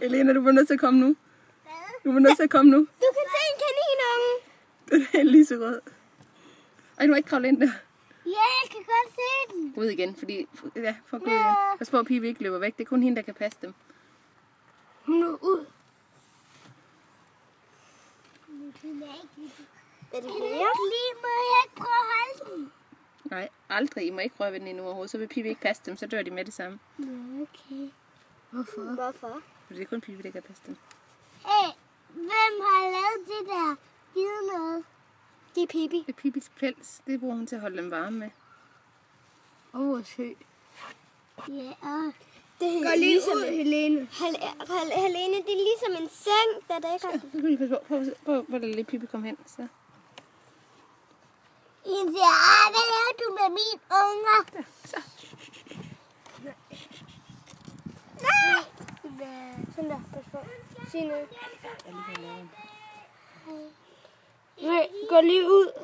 Elena, du bliver nødt til at komme nu. Du bliver nødt til at komme nu. Du kan se en kaninunge. Den er lyserød. Ej, du må ikke kravle ind der. Ja, jeg kan godt se den. Ud igen, fordi... Ja, for gå ud igen. Pas på, at Pibe ikke løber væk. Det er kun hende, der kan passe dem. Hun er ud. Er det mere? Lige må jeg ikke prøve at holde den. Nej, aldrig. I må ikke røre ved den endnu overhovedet. Så vil Pibe ikke passe dem, så dør de med det samme. Okay. Hvorfor? Hvorfor? Fordi det er kun Pibe, der kan passe dem. Hey, hvem har lavet det der hvide noget? Det er Pippi. Det er Pibis pels. Det bruger hun til at holde dem varme med. Hvor sød. Ja, det er ligesom Helene. Helene, det er ligesom en seng, der dækker den. Prøv at lade lille Pippi komme hen. Så. En siger, hvad laver du med mine unger? Der, så. Nej! Sådan der, pas på. Sig noget. Nej, gå lige ud.